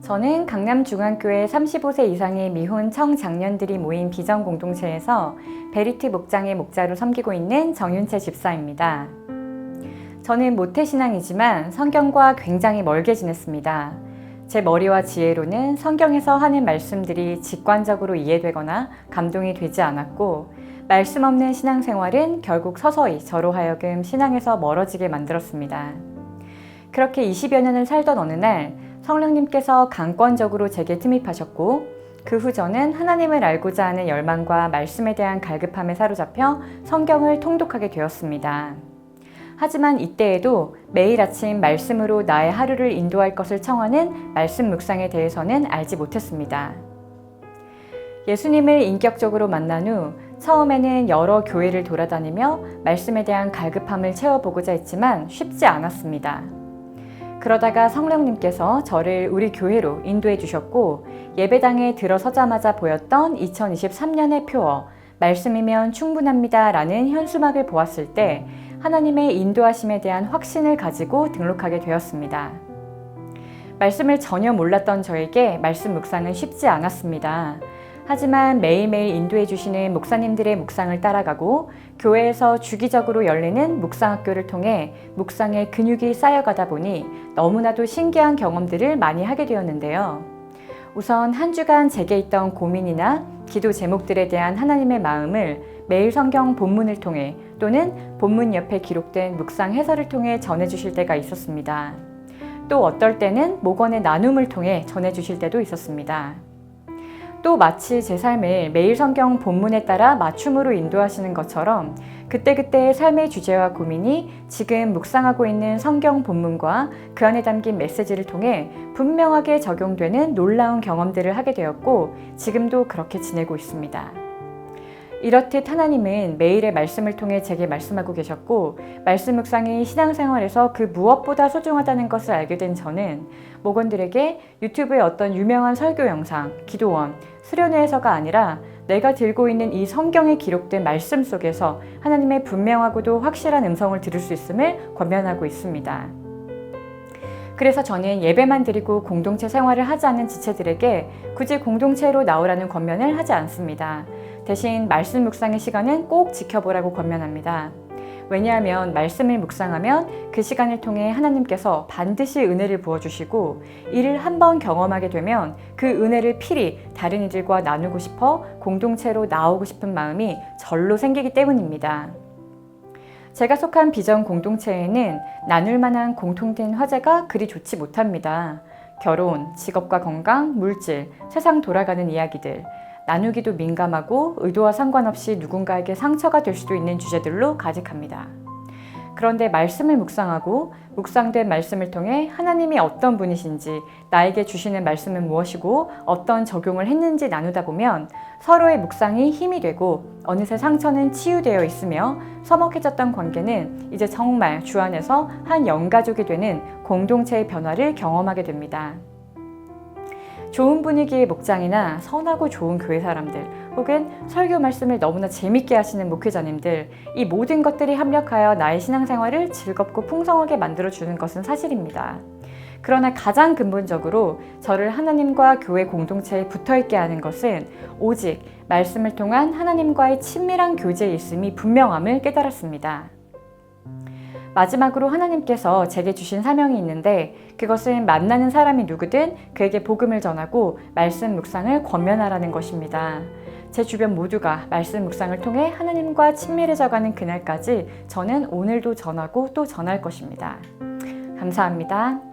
저는 강남중앙교회 35세 이상의 미혼 청장년들이 모인 비전공동체에서 베리트 목장의 목자로 섬기고 있는 정윤채 집사입니다. 저는 모태신앙이지만 성경과 굉장히 멀게 지냈습니다. 제 머리와 지혜로는 성경에서 하는 말씀들이 직관적으로 이해되거나 감동이 되지 않았고, 말씀 없는 신앙생활은 결국 서서히 저로 하여금 신앙에서 멀어지게 만들었습니다. 그렇게 20여 년을 살던 어느 날 성령님께서 강권적으로 제게 침입하셨고, 그 후 저는 하나님을 알고자 하는 열망과 말씀에 대한 갈급함에 사로잡혀 성경을 통독하게 되었습니다. 하지만 이때에도 매일 아침 말씀으로 나의 하루를 인도할 것을 청하는 말씀 묵상에 대해서는 알지 못했습니다. 예수님을 인격적으로 만난 후 처음에는 여러 교회를 돌아다니며 말씀에 대한 갈급함을 채워보고자 했지만 쉽지 않았습니다. 그러다가 성령님께서 저를 우리 교회로 인도해 주셨고, 예배당에 들어서자마자 보였던 2023년의 표어 말씀이면 충분합니다 라는 현수막을 보았을 때 하나님의 인도하심에 대한 확신을 가지고 등록하게 되었습니다. 말씀을 전혀 몰랐던 저에게 말씀 묵상은 쉽지 않았습니다. 하지만 매일매일 인도해 주시는 목사님들의 묵상을 따라가고 교회에서 주기적으로 열리는 묵상학교를 통해 묵상의 근육이 쌓여가다 보니 너무나도 신기한 경험들을 많이 하게 되었는데요. 우선 한 주간 제게 있던 고민이나 기도 제목들에 대한 하나님의 마음을 매일 성경 본문을 통해 또는 본문 옆에 기록된 묵상 해설을 통해 전해주실 때가 있었습니다. 또 어떨 때는 목원의 나눔을 통해 전해주실 때도 있었습니다. 또 마치 제 삶을 매일 성경 본문에 따라 맞춤으로 인도하시는 것처럼 그때그때의 삶의 주제와 고민이 지금 묵상하고 있는 성경 본문과 그 안에 담긴 메시지를 통해 분명하게 적용되는 놀라운 경험들을 하게 되었고, 지금도 그렇게 지내고 있습니다. 이렇듯 하나님은 매일의 말씀을 통해 제게 말씀하고 계셨고, 말씀 묵상이 신앙생활에서 그 무엇보다 소중하다는 것을 알게 된 저는 목원들에게 유튜브의 어떤 유명한 설교 영상, 기도원, 수련회에서가 아니라 내가 들고 있는 이 성경에 기록된 말씀 속에서 하나님의 분명하고도 확실한 음성을 들을 수 있음을 권면하고 있습니다. 그래서 저는 예배만 드리고 공동체 생활을 하지 않는 지체들에게 굳이 공동체로 나오라는 권면을 하지 않습니다. 대신 말씀 묵상의 시간은 꼭 지켜보라고 권면합니다. 왜냐하면 말씀을 묵상하면 그 시간을 통해 하나님께서 반드시 은혜를 부어주시고, 이를 한번 경험하게 되면 그 은혜를 필히 다른 이들과 나누고 싶어 공동체로 나오고 싶은 마음이 절로 생기기 때문입니다. 제가 속한 비전 공동체에는 나눌 만한 공통된 화제가 그리 좋지 못합니다. 결혼, 직업과 건강, 물질, 세상 돌아가는 이야기들, 나누기도 민감하고 의도와 상관없이 누군가에게 상처가 될 수도 있는 주제들로 가득합니다. 그런데 말씀을 묵상하고 묵상된 말씀을 통해 하나님이 어떤 분이신지, 나에게 주시는 말씀은 무엇이고 어떤 적용을 했는지 나누다 보면 서로의 묵상이 힘이 되고 어느새 상처는 치유되어 있으며 서먹해졌던 관계는 이제 정말 주 안에서 한 영가족이 되는 공동체의 변화를 경험하게 됩니다. 좋은 분위기의 목장이나 선하고 좋은 교회 사람들, 혹은 설교 말씀을 너무나 재밌게 하시는 목회자님들, 이 모든 것들이 합력하여 나의 신앙생활을 즐겁고 풍성하게 만들어주는 것은 사실입니다. 그러나 가장 근본적으로 저를 하나님과 교회 공동체에 붙어있게 하는 것은 오직 말씀을 통한 하나님과의 친밀한 교제에 있음이 분명함을 깨달았습니다. 마지막으로 하나님께서 제게 주신 사명이 있는데, 그것은 만나는 사람이 누구든 그에게 복음을 전하고 말씀 묵상을 권면하라는 것입니다. 제 주변 모두가 말씀 묵상을 통해 하나님과 친밀해져가는 그날까지 저는 오늘도 전하고 또 전할 것입니다. 감사합니다.